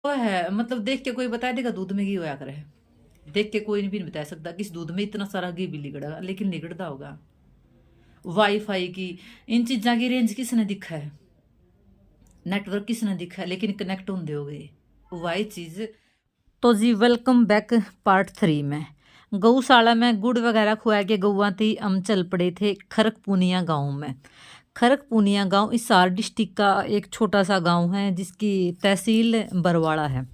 वो है मतलब देख के कोई बता देगा दूध में घी होया करे। देख के कोई भी नहीं बता सकता कि इस दूध में इतना सारा घी भी लिगड़ा, लेकिन लिगड़ता होगा। वाईफाई की इन चीजा की रेंज किसने दिखा है, नेटवर्क किसने दिखा है, लेकिन कनेक्ट होंगे हो गए वही चीज। तो जी वेलकम बैक पार्ट 3 में। गौशाला में गुड़ वगैरह खुआ के गौआ थी, हम चल पड़े थे खरकपुनिया गांव में। खरकपुनिया गांव हिसार डिस्ट्रिक्ट का एक छोटा सा गांव है जिसकी तहसील बरवाड़ा है।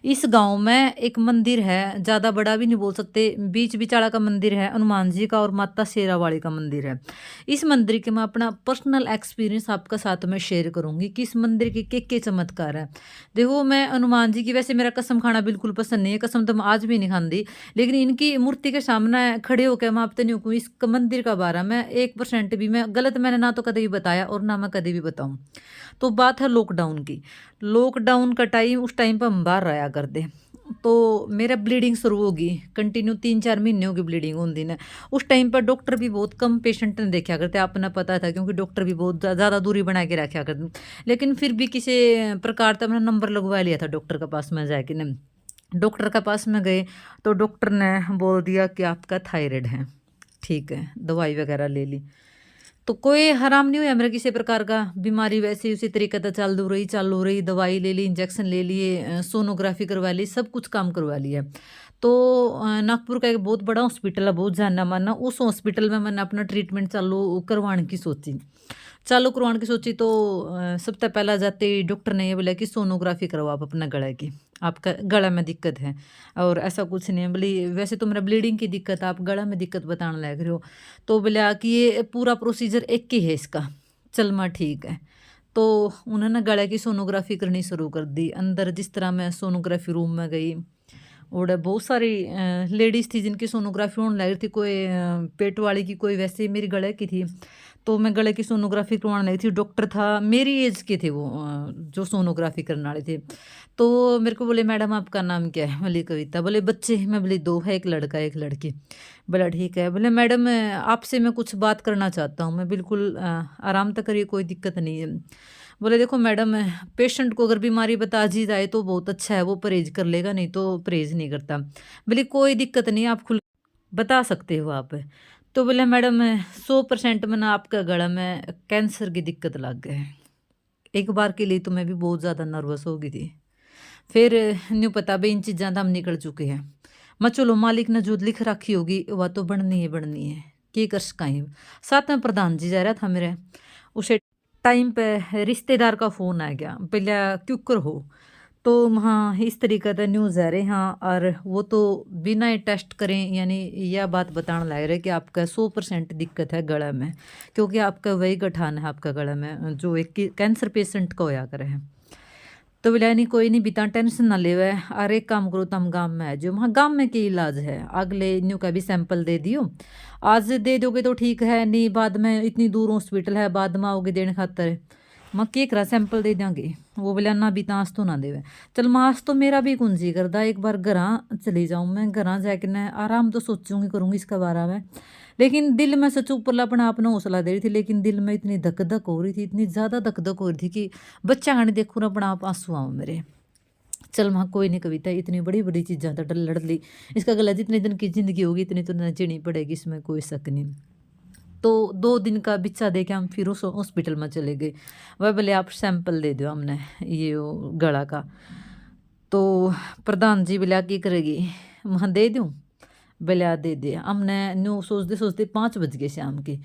इस गांव में एक मंदिर है, ज़्यादा बड़ा भी नहीं बोल सकते, बीच बिचाड़ा का मंदिर है, हनुमान जी का और माता शेरावाली का मंदिर है। इस मंदिर के मैं अपना पर्सनल एक्सपीरियंस आपका साथ में शेयर करूंगी कि इस मंदिर के चमत्कार है। देखो मैं हनुमान जी की, वैसे मेरा कसम खाना बिल्कुल पसंद नहीं है, कसम तो मैं आज भी नहीं खाती, लेकिन इनकी मूर्ति के सामने खड़े होकर मैं आपते नहीं हूँ इस मंदिर का बारे में 1% भी मैं गलत मैंने ना तो कभी भी बताया और ना मैं कभी भी बताऊँ। तो बात है लॉकडाउन की। लॉकडाउन का टाइम, उस टाइम पर हम बाहर रहा करते, तो मेरा ब्लीडिंग शुरू होगी, कंटिन्यू 3-4 महीने होगी ब्लीडिंग होती ने। उस टाइम पर डॉक्टर भी बहुत कम पेशेंट ने देखा करते, आपने पता था, क्योंकि डॉक्टर भी बहुत ज़्यादा दूरी बना के रखा करते। लेकिन फिर भी किसी प्रकार का मैंने नंबर लगवा लिया था डॉक्टर के पास में जाके न। डॉक्टर के पास में गए तो डॉक्टर ने बोल दिया कि आपका थायराइड है। ठीक है, दवाई वगैरह ले ली, तो कोई हराम नहीं हुआ मेरा किसी प्रकार का। बीमारी वैसे ही उसी तरीके से चालू रही, दवाई ले ली, इंजेक्शन ले लिए, सोनोग्राफी करवा ली, सब कुछ काम करवा लिया। तो नागपुर का एक बहुत बड़ा हॉस्पिटल है, बहुत जाना माना, उस हॉस्पिटल में मैंने अपना ट्रीटमेंट चालू करवाने की सोची। तो सबसे पहला जाते ही डॉक्टर ने ये बोला कि सोनोग्राफी करवाओ आप अपना गला की, आपका गला में दिक्कत है। और ऐसा कुछ नहीं है, बोली वैसे तो मेरा ब्लीडिंग की दिक्कत है, आप गला में दिक्कत बताने लग रहे हो। तो बोला कि ये पूरा प्रोसीजर एक ही है इसका, चल मैं ठीक है। तो उन्होंने गले की सोनोग्राफी करनी शुरू कर दी। अंदर जिस तरह मैं सोनोग्राफी रूम में गई, और बहुत सारी लेडीज़ थी जिनकी सोनोग्राफी होने लगी थी, कोई पेट वाली की, कोई वैसे ही मेरी गले की थी। तो मैं गले की सोनोग्राफी करवाने लगी थी, डॉक्टर था मेरी एज के थे वो, जो सोनोग्राफी करने वाले थे। तो मेरे को बोले मैडम आपका नाम क्या है, बोली कविता। बोले बच्चे, मैं बोली दो है, एक लड़का एक लड़की। बोला ठीक है। बोले मैडम आपसे मैं कुछ बात करना चाहता हूँ। मैं बिल्कुल आराम तक करिए, कोई दिक्कत नहीं है। बोले देखो मैडम, पेशेंट को अगर बीमारी बता दी जाए तो बहुत अच्छा है, वो परहेज कर लेगा, नहीं तो परहेज नहीं करता। बोले कोई दिक्कत नहीं, आप खुल बता सकते हो आप। तो बोले मैडम 100% में ना आपका गला में कैंसर की दिक्कत लग गई है। एक बार के लिए तो मैं भी बहुत ज़्यादा नर्वस हो गई थी। फिर न्यू पता भाई इन चीज़ां तो हम निकल चुके हैं। मैं चलो मालिक ने जो लिख रखी होगी वह तो बननी है, की कर सकाई। साथ में प्रधान जी जा रहा था मेरे, उसे टाइम पे रिश्तेदार का फ़ोन आ गया, पहले क्यों हो। तो हाँ इस तरीके का न्यूज़ आ रहे हाँ, और वो तो बिना ही टेस्ट करें यानी यह बात बताने लग रहे कि आपका 100% दिक्कत है गला में, क्योंकि आपका वही गठान है आपका गला में जो एक कैंसर पेशेंट का होया करे है। तो बोला नहीं कोई नहीं बिता टेंशन ना लेवे, अरे एक काम करो तुम गांव में आ जाओ। वहाँ गांव में की इलाज है, अगले न्यू का भी सैंपल दे दियो, आज दे दोगे तो ठीक है, नहीं बाद में इतनी दूर हॉस्पिटल है, बाद में आओगे देने खातर। मैं के करा सैंपल दे देंगे। वो बोला ना बीता आज तो ना देवे। चल मास तो मेरा भी कुंजी करदा, एक बार घरा चली जाऊँ, मैं घरा जाके न आराम तो सोचूंगी करूँगी इसके बारे में। लेकिन दिल में सच ऊपर अपने आप ने हौसला दे रही थी, लेकिन दिल में इतनी धक धक हो रही थी, इतनी ज़्यादा धक धक हो रही थी कि बच्चा खाने देखूँ ना अपना आप आंसू आओ मेरे। चल वहाँ कोई नहीं कविता, इतनी बड़ी बड़ी चीज़ां तो डर लड़ ली, इसका गला जितने दिन की जिंदगी होगी इतनी तो नचनी पड़ेगी, इसमें कोई शक नहीं। तो 2 दिन का बिच्छा दे के हम फिर उस हॉस्पिटल में चले गए। वह बोले आप सैंपल दे दो हमने ये वो गला का। तो प्रधान जी बोले की करेगी, वहाँ दे दूँ। बोले दे दे। हमने न्यू सोचते सोचते 5 बज गए शाम के।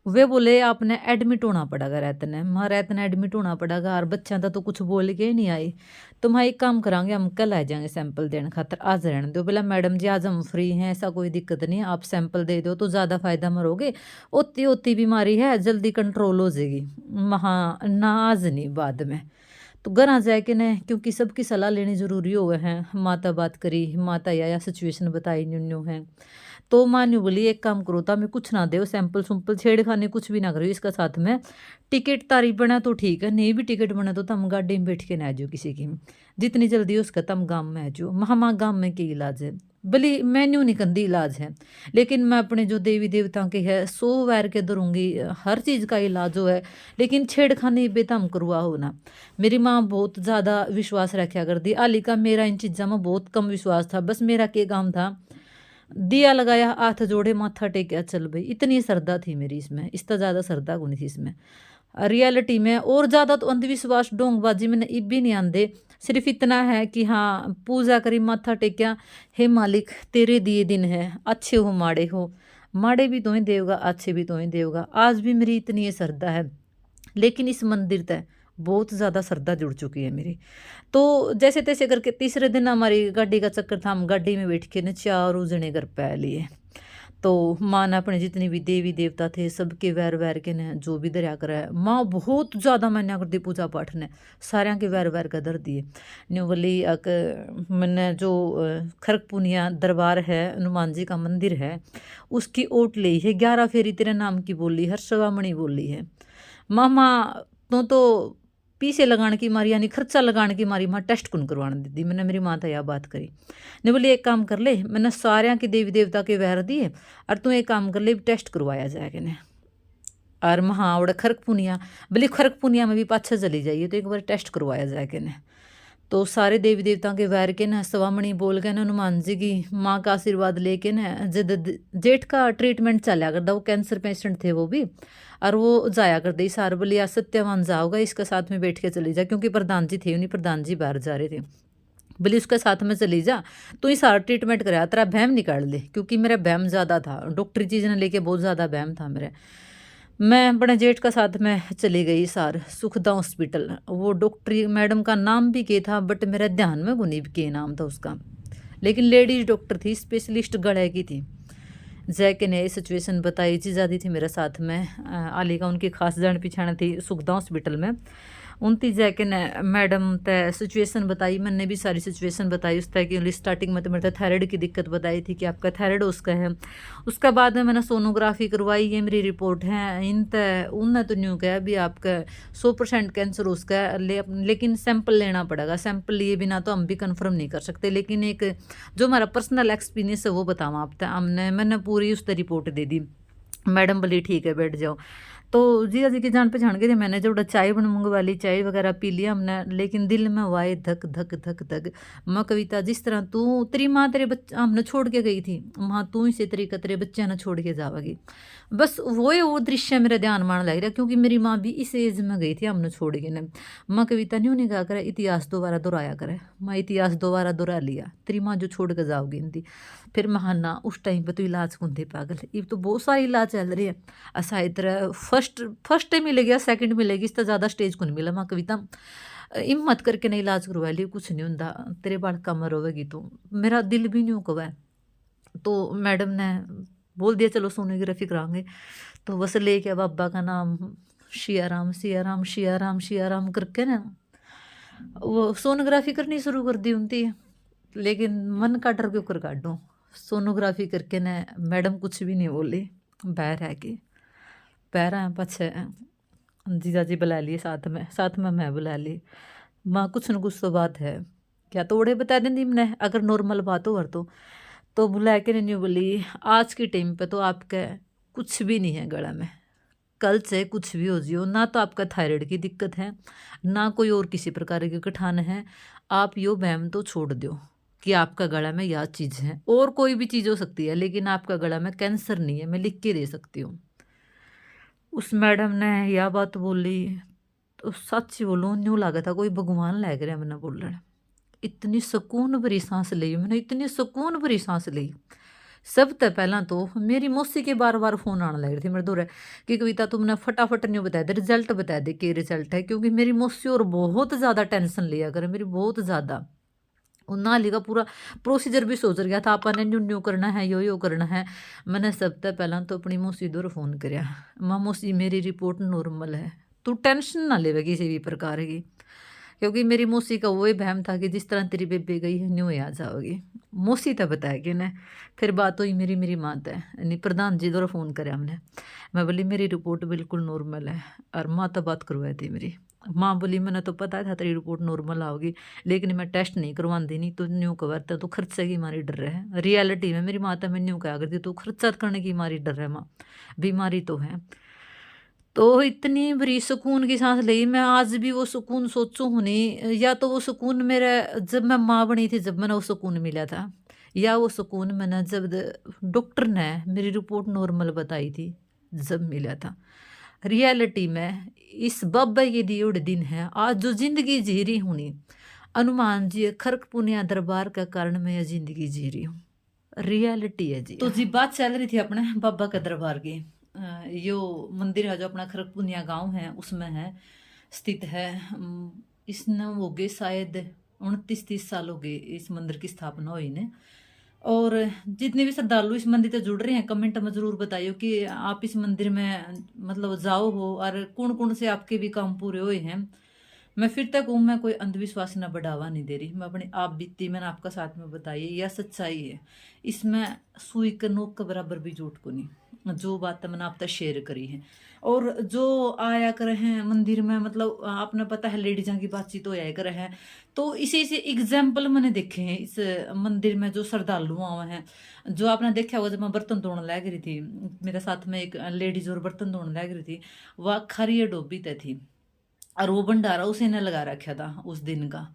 वे बोले आपने एडमिट होना पड़ेगा रैतने, वहाँ रैतने एडमिट होना पड़ेगा, और बच्चा था तो कुछ बोल के नहीं आई। तो हम एक काम करांगे, हम कल आ जाएंगे सैंपल देने खातर, आज रहने दो। बोला मैडम जी आज हम फ्री हैं, ऐसा कोई दिक्कत नहीं है, आप सैंपल दे दो तो ज़्यादा फायदा मरोगे, होती होती बीमारी है जल्दी कंट्रोल हो जाएगी। वहाँ ना आज नहीं बाद में। तो घर आ जाए कि न, क्योंकि सबकी सलाह लेनी ज़रूरी हो गए हैं। माता बात करी, माता या सिचुएशन बताई न्यू न्यू है। तो माँ न्यू बोली एक काम करो था मैं कुछ ना दे सैंपल सुम्पल छेड़खानी कुछ भी ना करो इसका साथ में। टिकट तारी बना तो ठीक है, नहीं भी टिकट बना तो तम गाड़ी में बैठ के ना जाओ किसी की, जितनी जल्दी हो उसका तम गाँव में आ जाओ। महा गाँव में के इलाज है भली मैन्यू निकंदी इलाज है, लेकिन मैं अपने जो देवी देवता के है 100 वैर के दूंगी हर चीज़ का इलाज हो है, लेकिन छेड़खानी बेतम करवा हो ना। मेरी माँ बहुत ज़्यादा विश्वास रखा कर दी आली का, मेरा इन चीज़ों में बहुत कम विश्वास था। बस मेरा के काम था दिया लगाया हाथ जोड़े माथा टेकिया चल भाई, इतनी श्रद्धा थी मेरी इसमें, इससे ज़्यादा श्रद्धा को नहीं थी इसमें रियलिटी में। और ज़्यादा तो अंधविश्वास डोंगबाजी मैंने इब भी नहीं आंदे, सिर्फ इतना है कि हाँ पूजा करी माथा टेकिया, हे मालिक तेरे दिए दिन है, अच्छे हो माड़े भी तो ही देवगा अच्छे भी तो ही देवगा। आज भी मेरी इतनी श्रद्धा है, लेकिन इस मंदिर तक बहुत ज़्यादा श्रद्धा जुड़ चुकी है मेरी। तो जैसे तैसे करके तीसरे दिन हमारी गाड़ी का चक्कर था, हम गाड़ी में बैठ के न चारों जने घर पे आ लिए। तो माँ ने अपने जितने भी देवी देवता थे सबके वैर वैर के ने जो भी दरिया करा है, माँ बहुत ज़्यादा मान्या करती पूजा पाठ ने, सारे के वैर वैर का दर दिए। न्यू बोली मैंने जो खरकपुनिया दरबार है हनुमान जी का मंदिर है उसकी ओट ली है, 11 फेरी तेरे नाम की बोली, हर सवामणी बोली है। मामा तो पीछे लगाने की मारी यानी खर्चा लगाने की मारी माँ टेस्ट कौन करवाने दी। मैंने मेरी माँ था यह बात करी, ने बोली एक काम कर ले, मैंने सारे के देवी देवता के वैर दिए और तू एक काम कर ले टेस्ट करवाया जाएगा ने। और हाँ उड़ा खरकपुनिया बोली खरकपुनिया में भी पाछा चली जाइए तो एक बार टेस्ट करवाया जाएगा ने। तो सारे देवी देवताओं के वैर के न सवामणी बोल के न हनुमान जी की माँ का आशीर्वाद लेके न जेठ का ट्रीटमेंट चला करता, वो कैंसर पेशेंट थे वो भी, और वो जाया कर दी सार बोली आज सत्यवान जाओगा इसके साथ में बैठ के चली जा, क्योंकि प्रधान जी थे उन्हीं, प्रधान जी बाहर जा रहे थे, बोली उसके साथ में चली जा तो ही सारा ट्रीटमेंट कराया तेरा बहम निकाल ले, क्योंकि मेरा बहम ज़्यादा था डॉक्टरी चीज़ ने लेके बहुत ज़्यादा बहम था मेरे। मैं बड़े जेठ का साथ में चली गई सार सुखदा हॉस्पिटल, वो डॉक्टरी मैडम का नाम भी के था बट मेरा ध्यान में गुनी के नाम था उसका, लेकिन लेडीज डॉक्टर थी स्पेशलिस्ट गले की थी। जैके ने सिचुएशन बताई जी ज़्यादा थी मेरे साथ में आली का उनकी खास जान पहचान थी सुखदा हॉस्पिटल में। उनती जैके ने मैडम तय सिचुएशन बताई, मैंने भी सारी सिचुएशन बताई उस तय की। स्टार्टिंग में तो मेरे थायराइड की दिक्कत बताई थी कि आपका थायराइड उसका है, उसका बाद में मैंने सोनोग्राफी करवाई, ये मेरी रिपोर्ट है इन तय उनने तो न्यू कहा भी आपका 100% कैंसर उसका है, लेकिन सैंपल लेना पड़ेगा, सैंपल लिए बिना तो हम भी कंफर्म नहीं कर सकते। लेकिन एक जो हमारा पर्सनल एक्सपीरियंस है वो बताऊँ आप तक, मैंने पूरी उस रिपोर्ट दे दी। मैडम बोली ठीक है बैठ जाओ। तो जीजा जी की जान पहचान के थे, मैंने जो चाय बन मंगवा ली, चाय वगैरह पी लिया हमने, लेकिन दिल में वाए धक धक धक धक। माँ कविता जिस तरह तू तेरी माँ तेरे बच्चा हमने छोड़ के गई थी, माँ तू ही से तरीका तेरे बच्चे ने छोड़ के जाओगी, बस वो दृश्य मेरे ध्यान में लग रहा, क्योंकि मेरी माँ भी इस एज में गई थी हमने छोड़ के न। माँ कविता नहीं उन्हें कहा करे इतिहास दोबारा दोहराया करे, माँ इतिहास दोबारा दोहरा लिया, तेरी माँ जो छोड़ के जाओगी इनती। फिर महाना उस टाइम पे तो इलाज कौन दे पागल, ये तो बहुत सारे इलाज चल रहे हैं ऐसा इधर फर्स्ट टाइम मिल गया, सेकंड मिलेगी, इससे ज़्यादा स्टेज को नहीं मिला। माँ कविता हिम्मत करके नहीं इलाज करवा लिया, कुछ नहीं होता तेरे बाल कमर होगी, तो मेरा दिल भी नहीं कवा। तो मैडम ने बोल दिया चलो सोनोग्राफी कराएंगे, तो बस ले गया बाबा का नाम शियाराम शियाराम शियाराम शियाराम करके ना वो सोनोग्राफी करनी शुरू कर दी उनकी। लेकिन मन का डर क्यों कर काटूँ, सोनोग्राफी करके ने मैडम कुछ भी नहीं बोली, बाहर है कि पैर हैं पछे जीजा जी बुला लिए, साथ में मैं बुला ली। माँ कुछ न कुछ तो बात है क्या, तो ओढ़े बता दें मैंने अगर नॉर्मल बात हो तो बुला के नहीं बोली आज के टाइम पे तो आपका कुछ भी नहीं है गला में, कल से कुछ भी हो जियो ना, तो आपका थायराइड की दिक्कत है ना कोई और किसी प्रकार की गठान है, आप यो वहम तो छोड़ दो कि आपका गला में यह चीज़ है, और कोई भी चीज़ हो सकती है लेकिन आपका गला में कैंसर नहीं है, मैं लिख के दे सकती हूँ। उस मैडम ने यह बात बोली तो सच बोलूँ न्यू लगा था कोई भगवान लग रहा मैंने बोलने, इतनी सुकून भरी सांस ली मैंने, इतनी सुकून भरी सांस ली। सब तो पहला तो मेरी मौसी के बार बार फोन आने लग रहे थे मेरे दौरे कि कविता तुमने फटाफट नहीं बताया दे रिजल्ट, बता दे कि रिजल्ट है, क्योंकि मेरी मौसी और बहुत ज़्यादा टेंशन लिया करे मेरी, बहुत ज़्यादा। नाली का पूरा प्रोसीजर भी सोच गया था आपने न्यू न्यू करना है यो करना है। मैंने सब तक पहला तो अपनी मौसी दौर फोन कराया, माँ मौसी मेरी रिपोर्ट नॉर्मल है, तू टेंशन ना ले किसी भी प्रकार की, क्योंकि मेरी मौसी का वही वहम था कि जिस तरह तेरी बेबे गई है न्यू ही आ जाओगी। मौसी तो बताया कि ने फिर बात हुई मेरी माँ तय नहीं प्रधान जी द्वारा फ़ोन करे हमने। मैं बोली मेरी रिपोर्ट बिल्कुल नॉर्मल है और माँ तो बात करवाई थी मेरी। माँ बोली मैंने तो पता था तेरी रिपोर्ट नॉर्मल आओगी लेकिन मैं टेस्ट नहीं करवाती नहीं तो न्यू कवरता तो खर्चे की मारी डर है। रियलिटी में मेरी माँ तो मैं न्यू कहा करती तो खर्चा करने की मारी डर है माँ, बीमारी तो है। तो इतनी बड़ी सुकून की सांस ली मैं आज भी वो सुकून सोचूं हूँ नहीं, या तो वो सुकून मेरा जब मैं माँ बनी थी जब मैंने वो सुकून मिला था, या वो सुकून मैंने जब डॉक्टर ने मेरी रिपोर्ट नॉर्मल बताई थी जब मिला था। रियलिटी में इस बाबा के दिए उड़े दिन है आज जो जिंदगी जी रही हूँ नहीं, हनुमान जी खरक पुनिया दरबार का कारण मैं ये जिंदगी जी रही हूँ। रियलिटी है जी। तो जी बात चल रही थी अपने बाबा का दरबार की। यो मंदिर है जो अपना खरकपुनिया गांव है उसमें है स्थित है। इसने हो गए शायद 29-30 साल हो गए इस मंदिर की स्थापना हुई ने। और जितने भी श्रद्धालु इस मंदिर से जुड़ रहे हैं कमेंट में जरूर बताइयो कि आप इस मंदिर में मतलब जाओ हो और कौन कौन से आपके भी काम पूरे हुए हैं। मैं फिर तक हूँ मैं कोई अंधविश्वास न बढ़ावा नहीं दे रही, मैं अपनी आप बीती मैंने आपका साथ में बताई यह सच्चाई है। इसमें सुई का नोक का बराबर भी झूठ को नहीं, जो बात मैंने आप तक शेयर करी है। और जो आया करे हैं मंदिर में मतलब आपने पता है लेडीजा की बातचीत हो आया करे हैं, तो इसी से एग्जाम्पल मैंने देखे हैं इस मंदिर में जो श्रद्धालु आए हैं। जो आपने देखा होगा जब मैं बर्तन धोने लग रही थी, मेरे साथ में एक लेडीज और बर्तन धोने लग रही थी, वह खरी डोबी तय थी और वो भंडारा उसी ने लगा रखा था उस दिन का।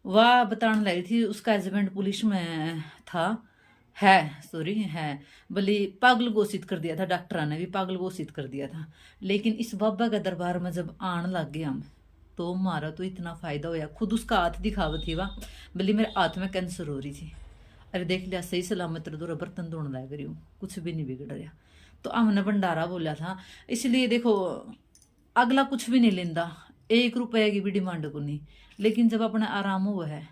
वह बताने लगी थी उसका हस्बैंड पुलिस में था, है सॉरी है भले पागल घोषित कर दिया था, डॉक्टर ने भी पागल घोषित कर दिया था। लेकिन इस बाबा का दरबार में जब आने लग गए हम तो हमारा तो इतना फायदा होया। खुद उसका हाथ दिखावा थी वह भले मेरे हाथ में कैंसर हो रही थी, अरे देख लिया सही सलामत दो बर्तन धोने लग रही हूँ, कुछ भी नहीं बिगड़ रहा। तो हमने भंडारा बोला था, इसलिए देखो अगला कुछ भी नहीं लेंदा, 1 रुपया की भी डिमांड को नहीं। लेकिन जब अपना आराम हुआ है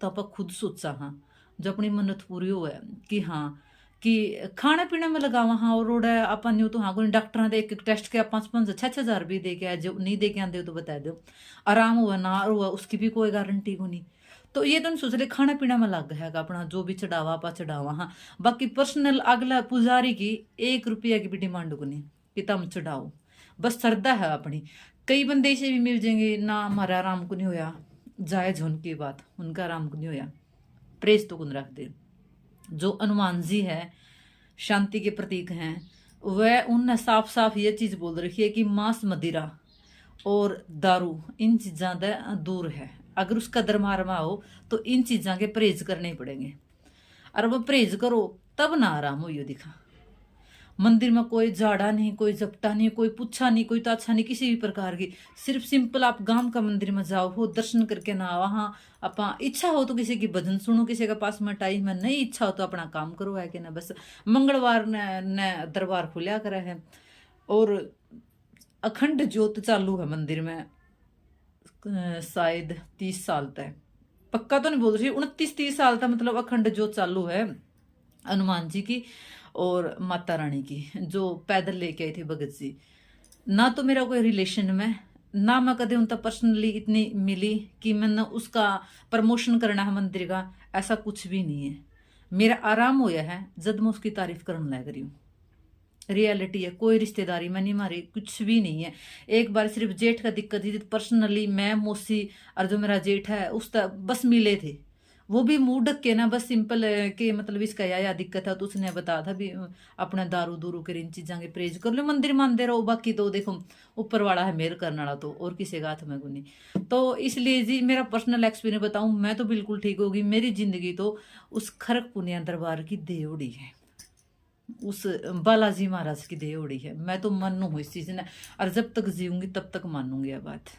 तो आप खुद सोचा हाँ जो अपनी मन्नत पूरी हुआ है कि हाँ कि खाने पीने में लगावा हाँ और रोड है अपन न्यू तो हाँ कोई डॉक्टर ने एक टेस्ट के 5-5-6-6 हज़ार भी दे के आए, जो नहीं दे के आते तो बता दो। आराम हुआ ना हुआ उसकी भी कोई गारंटी को नहीं। तो ये तो नहीं सोच रहे खाना पीना में लग है अपना जो भी चढ़ावा आप चढ़ावा हाँ, बाकी पर्सनल अगला पुजारी की 1 रुपया की भी डिमांड को नहीं कि तुम चढ़ाओ, बस श्रद्धा है अपनी। कई बंदे से भी मिल जाएंगे ना हमारा आराम को नहीं होया, जायज उनकी बात उनका आराम को नहीं होया, प्रेस तो कुन रख दे। जो हनुमान जी है शांति के प्रतीक हैं, वह उनने साफ साफ ये चीज बोल रखी है कि मांस मदिरा और दारू इन चीज़ों से दूर है। अगर उसका दरमारमा हो तो इन चीज़ों के परहेज करने पड़ेंगे, और वो परहेज करो तब ना आराम हो। दिखा मंदिर में कोई जाड़ा नहीं, कोई जपटा नहीं, कोई पुच्छा नहीं, कोई ताछा नहीं किसी भी प्रकार की। सिर्फ सिंपल आप गांव का मंदिर में जाओ हो दर्शन करके ना वहाँ अपा इच्छा हो तो किसी की भजन सुनो, किसी का पास में टाइम है, नहीं इच्छा हो तो अपना काम करो है कि ना। बस मंगलवार ने दरबार खुलिया करा है और अखंड ज्योत चालू है मंदिर में शायद 30 साल तक, पक्का तो नहीं बोल रही 29-30 साल तक मतलब अखंड ज्योत चालू है हनुमान जी की और माता रानी की, जो पैदल लेके आई थी भगत जी। ना तो मेरा कोई रिलेशन में ना मैं कदे उन तक पर्सनली इतनी मिली कि मैंने उसका प्रमोशन करना है मंदिर का, ऐसा कुछ भी नहीं है। मेरा आराम होया है जब मैं उसकी तारीफ करने लग रही हूँ। रियलिटी है, कोई रिश्तेदारी में नहीं मारी, कुछ भी नहीं है। एक बार सिर्फ जेठ का दिक्कत थी, पर्सनली मैं मौसी और जो मेरा जेठ है उस तक बस मिले थे, वो भी मुंह ढक के ना बस सिंपल के मतलब इसका या दिक्कत है तो उसने बताया था भी अपना दारू दूरू कर इन चीज़ों के परहेज कर लो, मंदिर मानते रहो, बाकी तो देखो ऊपर वाला है मेहर करने वाला तो और किसी का हाथ में को नहीं। तो इसलिए जी मेरा पर्सनल एक्सपीरियंस बताऊं मैं तो बिल्कुल ठीक होगी, मेरी जिंदगी तो उस खरक पुनिया दरबार की देवड़ी है, उस बालाजी महाराज की देवड़ी है। मैं तो मानू हूँ इस चीज ने, और जब तक जीऊंगी तब तक मानूंगी यह बात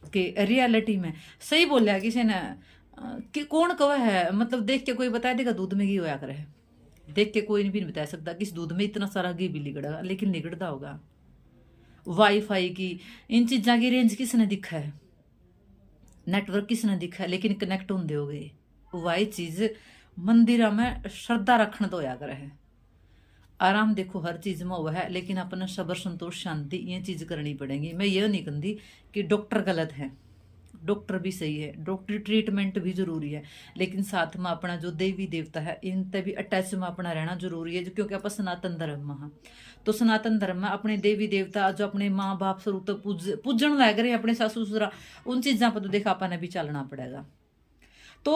कि रियलिटी में सही बोलिया किसी ने कि कौन कवा है मतलब देख के कोई बता देगा दूध में घी होया करे, देख के कोई भी नहीं बता सकता कि इस दूध में इतना सारा घी भी निकलेगा, लेकिन निकलता होगा। वाईफाई की इन चीज़ों की रेंज किसने दिखा है, नेटवर्क किसने दिखा है, लेकिन कनेक्ट होंगे हो गए। वही चीज़ मंदिर में श्रद्धा रखना तो होया करे है। आराम देखो हर चीज में हुआ है, लेकिन अपना सबर संतोष शांति ये चीज करनी पड़ेगी। मैं ये नहीं कहती कि डॉक्टर गलत है, डॉक्टर भी सही है, डॉक्टरी ट्रीटमेंट भी जरूरी है, लेकिन साथ में अपना जो देवी देवता है इन ते भी अटैच में अपना रहना जरूरी है, क्योंकि आप सनातन धर्म में हाँ। तो सनातन धर्म में अपने देवी देवता जो अपने माँ बाप स्वरूप तो पूजन लग रहे हैं, अपने सासू ससुरा, उन चीज़ों पर तो देखा अपने भी चलना पड़ेगा। तो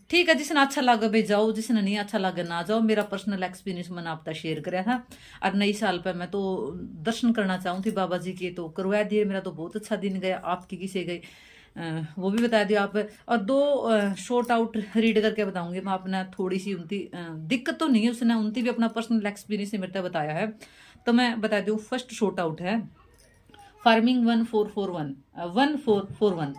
ठीक है, जिसने अच्छा लगे भाई जाओ, जिसने नहीं अच्छा लगे ना जाओ। मेरा पर्सनल एक्सपीरियंस मैंने आप तक शेयर कराया था। और नई साल पर मैं तो दर्शन करना चाहूँ थी बाबा जी के, तो करवा दिए। मेरा तो बहुत अच्छा दिन गया। आपकी किसे गई वो भी बता दिया आप। और दो शॉर्ट आउट रीड करके बताऊंगी मैं अपना, थोड़ी सी उनकी दिक्कत तो नहीं है, उसने उनकी भी अपना पर्सनल एक्सपीरियंस मेरे तक बताया है, तो मैं बता दूँ। फर्स्ट शॉर्ट आउट है फार्मिंग 1441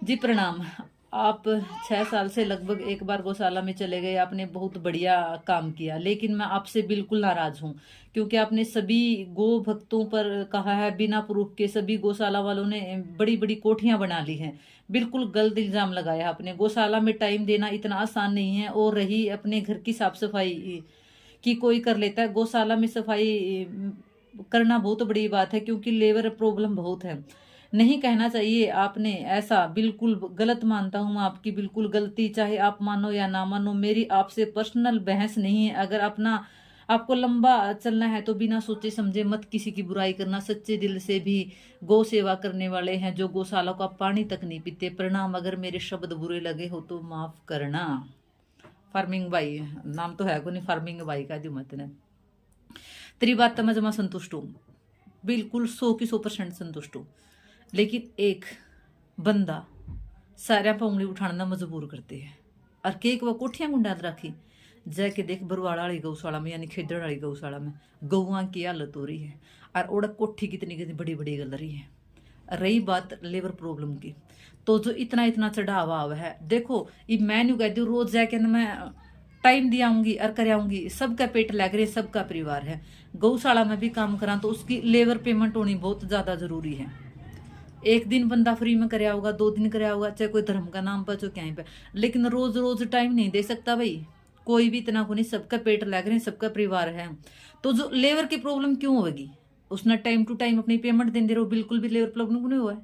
जी। प्रणाम। आप 6 साल से लगभग एक बार गौशाला में चले गए। आपने बहुत बढ़िया काम किया, लेकिन मैं आपसे बिल्कुल नाराज हूँ, क्योंकि आपने सभी गो भक्तों पर कहा है बिना प्रूफ के। सभी गौशाला वालों ने बड़ी बड़ी कोठियां बना ली हैं। बिल्कुल गलत इल्जाम लगाया आपने। गौशाला में टाइम देना इतना आसान नहीं है। और रही अपने घर की साफ सफाई की, कोई कर लेता है। गौशाला में सफाई करना बहुत बड़ी बात है, क्योंकि लेबर प्रॉब्लम बहुत है। नहीं कहना चाहिए आपने ऐसा, बिल्कुल गलत मानता हूँ। आपकी बिल्कुल गलती, चाहे आप मानो या ना मानो। मेरी आपसे पर्सनल बहस नहीं है। अगर अपना आपको लंबा चलना है तो बिना सोचे समझे मत किसी की बुराई करना। सच्चे दिल से भी गौ सेवा करने वाले हैं, जो गौशाला का पानी तक नहीं पीते। प्रणाम। अगर मेरे शब्द बुरे लगे हो तो माफ करना। फार्मिंग बाई नाम तो है को नहीं, फार्मिंग बाई का मत ने। तेरी बात तो मैं जमा संतुष्ट हूँ, बिल्कुल 100% संतुष्ट हूँ। लेकिन एक बंदा सारे पर उंगली उठाना मजबूर करते हैं। और केक वह कोठियां गुंडाद रखी जाके देख बरवाड़ा वाली गौशाला में, यानी खेदड़ वाली गौशाला में गौआं की हालत हो रही है। और ओढ़ कोठी कितनी कितनी बड़ी बड़ी गल रही है। रही बात लेबर प्रॉब्लम की, तो जो इतना इतना चढ़ावा हुआ है, देखो ये मैं नहीं कहती हूँ रोज जाके मैं टाइम दियाऊंगी और कराऊंगी। सबका पेट लग रहे, सबका परिवार है। गौशाला में भी काम करा तो उसकी लेबर पेमेंट होनी बहुत ज्यादा जरूरी है। एक दिन बंदा फ्री में कराया होगा, 2 दिन कराया होगा, चाहे कोई धर्म का नाम पर, चाहे कहीं पे, लेकिन रोज रोज टाइम नहीं दे सकता भाई कोई भी। इतना को नहीं, सबका पेट लग रहे हैं, सबका परिवार है। तो जो लेबर की प्रॉब्लम क्यों होगी? उसने टाइम टू टाइम अपनी पेमेंट देते रहो, बिल्कुल भी लेबर प्रॉब्लम क्यों नहीं हुआ है?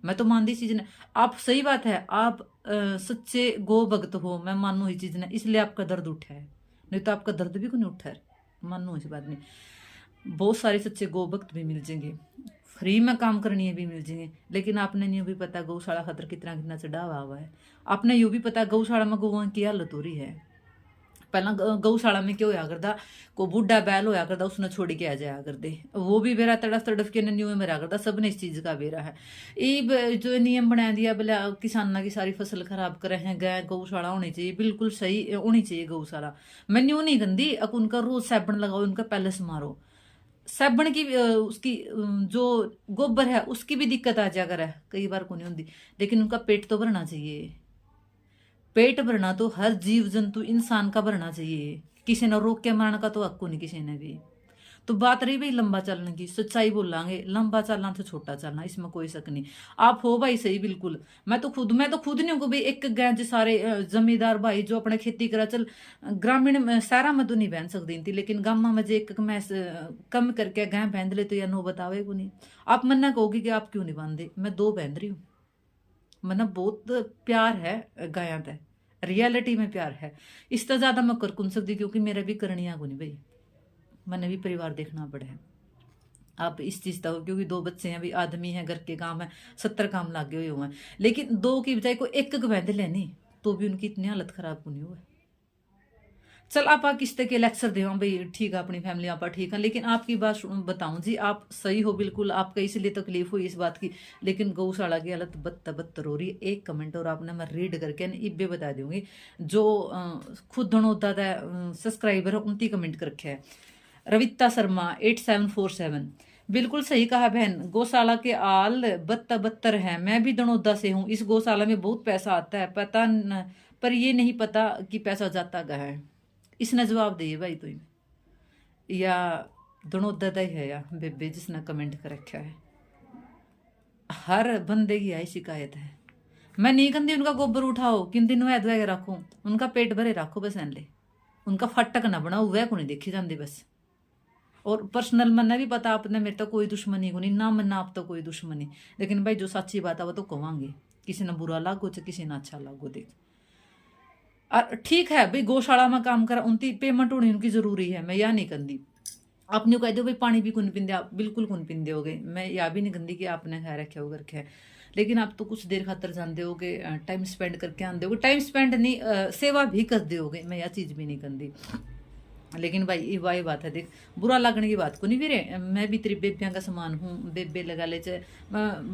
मैं तो मानती चीज ने। आप सही बात है, आप सच्चे गो भक्त हो, मैं मानू ही चीज ने, इसलिए आपका दर्द उठा है। नहीं तो आपका दर्द भी क्यों नहीं उठा है, मानू इस बात नहीं। बहुत सारे सच्चे गो भक्त भी मिल जाएंगे, फ्री में काम करनी है भी मिल जाएंगे। लेकिन आपने नहीं भी पता गौशाला खातर कितना कितना चढ़ावा हुआ है। आपने यूं भी पता गौशाला में गौवां की हालत हो रही है। पहला गौशाला में क्या होया करता, को बुढ़ा बैल होया करता, उसने छोड़ के आ जाया करते, वो भी बेरा तड़फ तड़फ के न्यू में मरा करता। सबने इस चीज का बेरा है। ये जो नियम बना दिया बोले किसानों की सारी फसल खराब करे हैं, गाय गौशाला होनी चाहिए, बिल्कुल सही होनी चाहिए गौशाला। मैं न्यू नहीं गंदी, अब उनका रोज साबुन लगाओ, उनका पैलेस मारो। साबुन की उसकी जो गोबर है उसकी भी दिक्कत आ जाया करे, कई बार को नहीं होती। लेकिन उनका पेट तो भरना चाहिए। पेट भरना तो हर जीव जंतु इंसान का भरना चाहिए। किसी ने रोक के मारने का तो हक को नहीं किसी ने भी। तो बात रही भाई लंबा चलने की, सच्चाई बोलांगे, लंबा चलना तो छोटा चलना, इसमें कोई शक नहीं। आप हो भाई सही बिल्कुल। मैं तो खुद नहीं हूँ भाई एक गैंज सारे जमींदार भाई जो अपने खेती करा चल ग्रामीण सारा में तो नहीं बहन सकती थी, लेकिन गामा में जो एक मैं कम करके गाय बहन ले तो या नो बतावे को नहीं। आप मन्ना कहोगे कि आप क्यों नहीं बांधे, मैं 2 बहन रही हूँ। मना बहुत प्यार है गाया तय, रियलिटी में प्यार है। इससे ज्यादा मैं कर कौन सकती, क्योंकि मेरा भी करनिया को नहीं भाई, मैंने भी परिवार देखना पड़े है। आप इस चीज का हो, क्योंकि 2 बच्चे हैं, अभी आदमी है, घर के काम है, 70 काम लागे हुए हैं। लेकिन 2 की बजाय कोई एक बहते लेनी, तो भी उनकी इतनी हालत खराब को नहीं हुआ। चल आप किस्ते के लेक्चर दे भाई, ठीक है अपनी फैमिली आप ठीक है, लेकिन आपकी बात बताऊं जी, आप सही हो बिल्कुल, आपका इसलिए तकलीफ हुई इस बात की। लेकिन गौशाला की हालत बदतर हो रही है। एक कमेंट और आपने मैं रीड करके इब्बे बता दूंगी, जो खुद धनोदा सब्सक्राइबर है उनकी कमेंट कर रखे है। रविता शर्मा 8747, बिल्कुल सही कहा बहन, गौशाला के आल बदतर है। मैं भी दनोदा से हूँ, इस गौशाला में बहुत पैसा आता है, पता न, पर ये नहीं पता कि पैसा जाता कहाँ है। इसने जवाब दिए भाई तो या दनोदा ही है या बेबे जिसने कमेंट कर रखा है। हर बंदे की आई शिकायत है। मैं नहीं कहती उनका गोबर उठाओ, किन दिन वह धोए रखो, उनका पेट भरे रखो बस, एनले उनका फटक ना बनाओ, वह को नहीं देखी जाती बस। और पर्सनल मन्ना भी पता आपने, मेरे तो कोई दुश्मनी को नहीं ना, मन्ना आप तो कोई दुश्मनी। लेकिन भाई जो सच्ची बात है वो तो कहेंगे, किसी ने बुरा लागो चाहे किसी ने अच्छा लागो देख। और ठीक है भाई गौशाला में काम करा उनकी पेमेंट होनी उनकी जरूरी है, मैं यह नहीं कहती। आपने कह दो भाई पानी भी कौन पींदे, आप बिल्कुल कौन पींदे होगे, मैं या भी नहीं कहती कि आपने खा रखे हो करके, लेकिन आप तो कुछ देर खातर जानते होगे, टाइम स्पेंड करके आते होगे, टाइम स्पेंड नहीं सेवा भी कर दोगे, मैं यह चीज़ भी नहीं कहती। लेकिन भाई ये वही बात है देख, बुरा लगने की बात को नहीं वीरे, मैं भी तेरी बेबियां का समान हूँ, बेबे लगा ले चाहे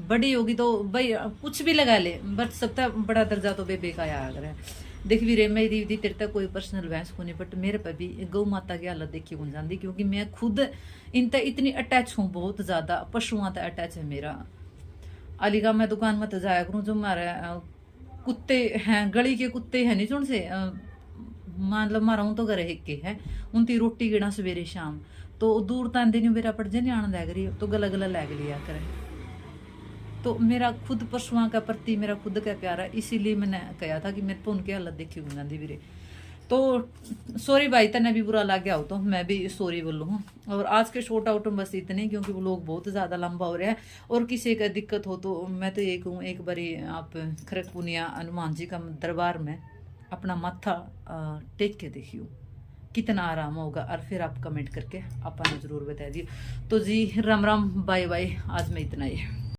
बड़ी होगी तो भाई कुछ भी लगा ले, बट सबसे बड़ा दर्जा तो बेबे का आया अगर है। देख वीरे मेरी दी तेरे तक कोई पर्सनल बहस को नहीं, बट मेरे पर भी गौ माता की हालत देखी हो जाती, क्योंकि मैं खुद इन तक इतनी अटैच हूँ, बहुत ज़्यादा पशुओं तक अटैच है मेरा। अलीगा मैं दुकान में तो जाया करूँ, जो हमारे कुत्ते हैं गली के कुत्ते हैं नहीं जो से मान लो मारा हूँ तो घर एक के है, उनकी रोटी गिना सवेरे शाम, तो दूर तन दिन मेरा पड़ जे आने लग रही तो गला गला लैग लिया करे। तो मेरा खुद पशुओं का प्रति मेरा खुद का प्यार है, इसीलिए मैंने कहा था कि मेरे को उनकी हालत देखी हो जाती वीरे। तो सॉरी भाई तने भी बुरा लग गया हो तो मैं भी सॉरी बोलूँ हूँ। और आज के शॉर्ट आउट में बस इतने, क्योंकि वो लोग बहुत ज़्यादा लंबा हो रहा है, और किसी का दिक्कत हो तो मैं तो ये कहूँ एक बारी आप खरगपुनिया हनुमान जी का दरबार में अपना माथा टेक के देखियो कितना आराम होगा, और फिर आप कमेंट करके अपना ज़रूर बता दियो। तो जी राम राम बाय बाय, आज में इतना ही।